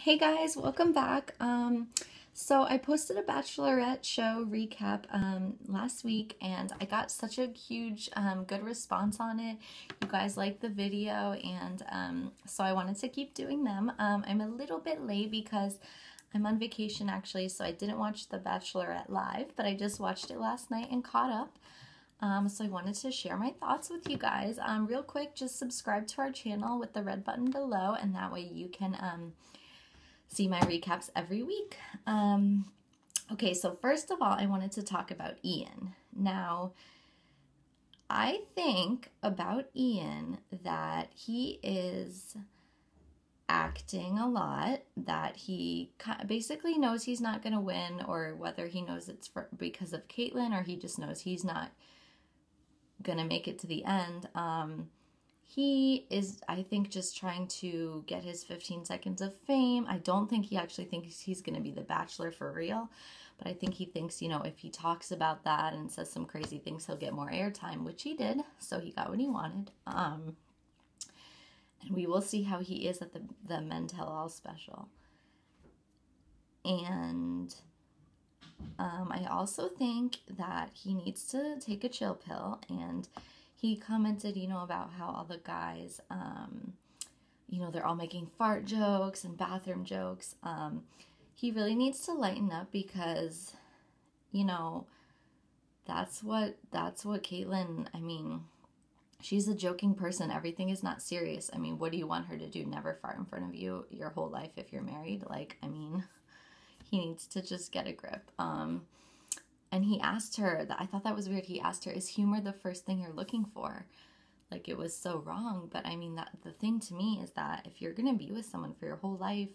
Hey guys, welcome back. So I posted a Bachelorette show recap last week, and I got such a huge good response on it. You guys liked the video, and so I wanted to keep doing them. I'm a little bit late because I'm on vacation actually, so I didn't watch the Bachelorette live, but I just watched it last night and caught up. So I wanted to share my thoughts with you guys. Real quick, just subscribe to our channel with the red button below, and that way you can see my recaps every week. Okay, so first of all, I wanted to talk about Ian. Now, I think about Ian that he is acting a lot, that he basically knows he's not going to win, or whether he knows it's because of Kaitlyn, or he just knows he's not going to make it to the end. He is, I think, just trying to get his 15 seconds of fame. I don't think he actually thinks he's going to be the Bachelor for real, but I think he thinks, you know, if he talks about that and says some crazy things, he'll get more airtime, which he did, so he got what he wanted. And we will see how he is at the Men Tell All special. And I also think that he needs to take a chill pill, and he commented, you know, about how all the guys, you know, they're all making fart jokes and bathroom jokes. He really needs to lighten up because, you know, that's what Kaitlyn, I mean, she's a joking person. Everything is not serious. I mean, what do you want her to do? Never fart in front of you your whole life if you're married? Like, I mean, he needs to just get a grip. And he asked her, I thought that was weird, he asked her, is humor the first thing you're looking for? Like, it was so wrong. But I mean, that the thing to me is that if you're going to be with someone for your whole life,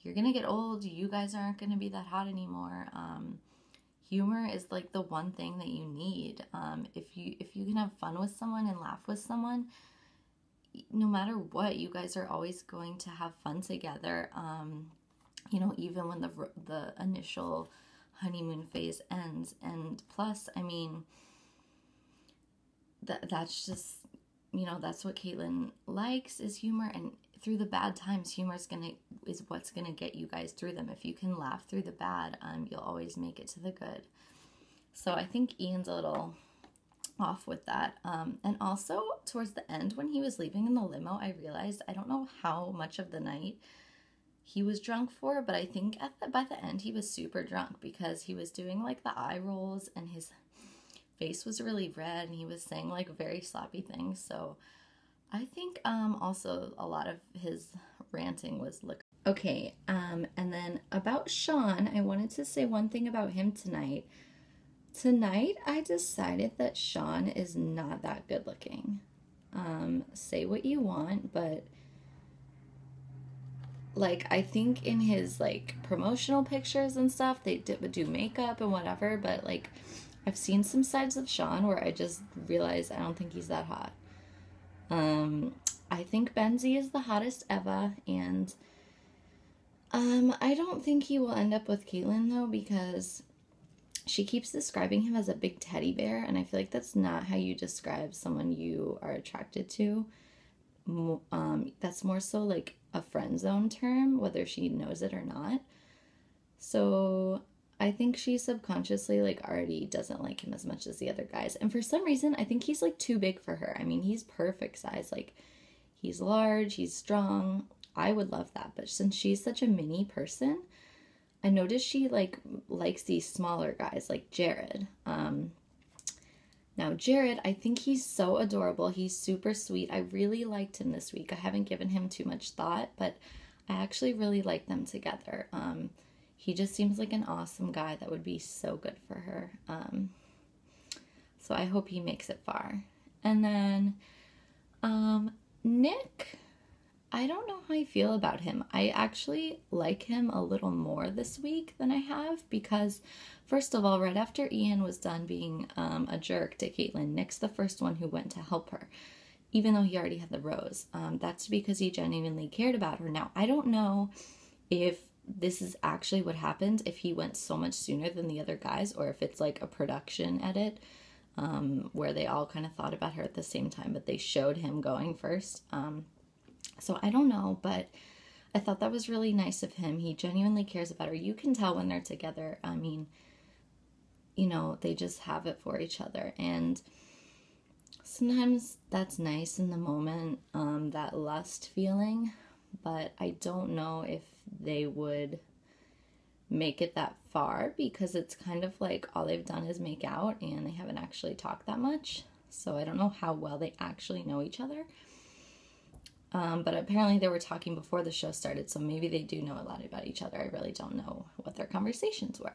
you're going to get old, you guys aren't going to be that hot anymore. Humor is like the one thing that you need. If you can have fun with someone and laugh with someone, no matter what, you guys are always going to have fun together. You know, even when the initial honeymoon phase ends. And plus, I mean, that's just, you know, that's what Kaitlyn likes, is humor. And through the bad times, humor is what's gonna get you guys through them. If you can laugh through the bad, you'll always make it to the good. So I think Ian's a little off with that. And also towards the end, when he was leaving in the limo, I realized, I don't know how much of the night he was drunk for, but I think by the end he was super drunk, because he was doing like the eye rolls and his face was really red and he was saying like very sloppy things. So I think also a lot of his ranting was liquor. Okay, and then about Shawn, I wanted to say one thing about him tonight. Tonight I decided that Shawn is not that good looking. Say what you want, but like, I think in his like promotional pictures and stuff, they would do makeup and whatever, but like, I've seen some sides of Shawn where I just realized I don't think he's that hot. I think Benzie is the hottest ever, and I don't think he will end up with Kaitlyn though, because she keeps describing him as a big teddy bear, and I feel like that's not how you describe someone you are attracted to. That's more so like a friend zone term, whether she knows it or not. So I think she subconsciously like already doesn't like him as much as the other guys. And for some reason, I think he's like too big for her. I mean, he's perfect size. Like, he's large, he's strong. I would love that. But since she's such a mini person, I noticed she like likes these smaller guys like Jared. Now, Jared, I think he's so adorable. He's super sweet. I really liked him this week. I haven't given him too much thought, but I actually really like them together. He just seems like an awesome guy that would be so good for her. So I hope he makes it far. And then Nick, I don't know how I feel about him. I actually like him a little more this week than I have, because first of all, right after Ian was done being a jerk to Kaitlyn, Nick's the first one who went to help her, even though he already had the rose. That's because he genuinely cared about her. Now, I don't know if this is actually what happened, if he went so much sooner than the other guys, or if it's like a production edit where they all kind of thought about her at the same time, but they showed him going first. So I don't know, but I thought that was really nice of him. He genuinely cares about her. You can tell when they're together. I mean, you know, they just have it for each other. And sometimes that's nice in the moment, that lust feeling. But I don't know if they would make it that far, because it's kind of like all they've done is make out and they haven't actually talked that much. So I don't know how well they actually know each other. But apparently they were talking before the show started, so maybe they do know a lot about each other. I really don't know what their conversations were.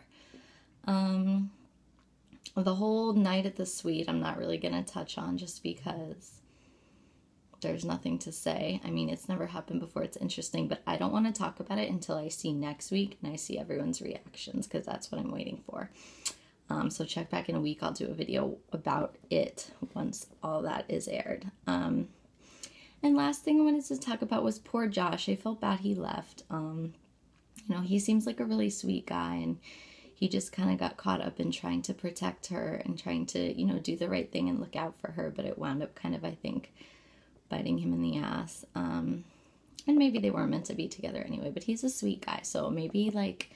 The whole night at the suite, I'm not really going to touch on, just because there's nothing to say. I mean, it's never happened before. It's interesting, but I don't want to talk about it until I see next week and I see everyone's reactions, because that's what I'm waiting for. So check back in a week. I'll do a video about it once all that is aired. And last thing I wanted to talk about was poor Josh. I felt bad he left. You know, he seems like a really sweet guy, and he just kind of got caught up in trying to protect her and trying to, you know, do the right thing and look out for her, but it wound up kind of, I think, biting him in the ass. And maybe they weren't meant to be together anyway, but he's a sweet guy, so maybe, like,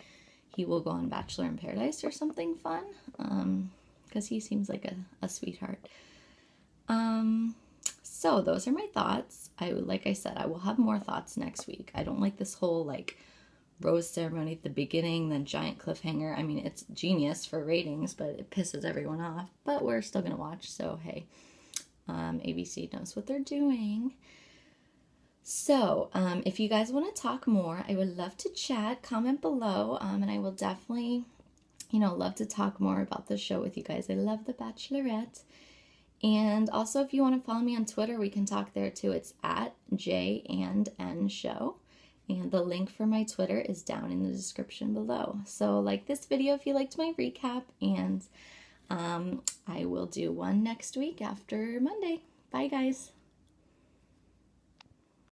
he will go on Bachelor in Paradise or something fun, because he seems like a sweetheart. So those are my thoughts. Like I said, I will have more thoughts next week. I don't like this whole, like, rose ceremony at the beginning, then giant cliffhanger. I mean, it's genius for ratings, but it pisses everyone off. But we're still going to watch, so hey, ABC knows what they're doing. So, if you guys want to talk more, I would love to chat. Comment below, and I will definitely, you know, love to talk more about the show with you guys. I love The Bachelorette. And also, if you want to follow me on Twitter, we can talk there too. It's at JandN Show. And the link for my Twitter is down in the description below. So like this video if you liked my recap, and I will do one next week after Monday. Bye, guys.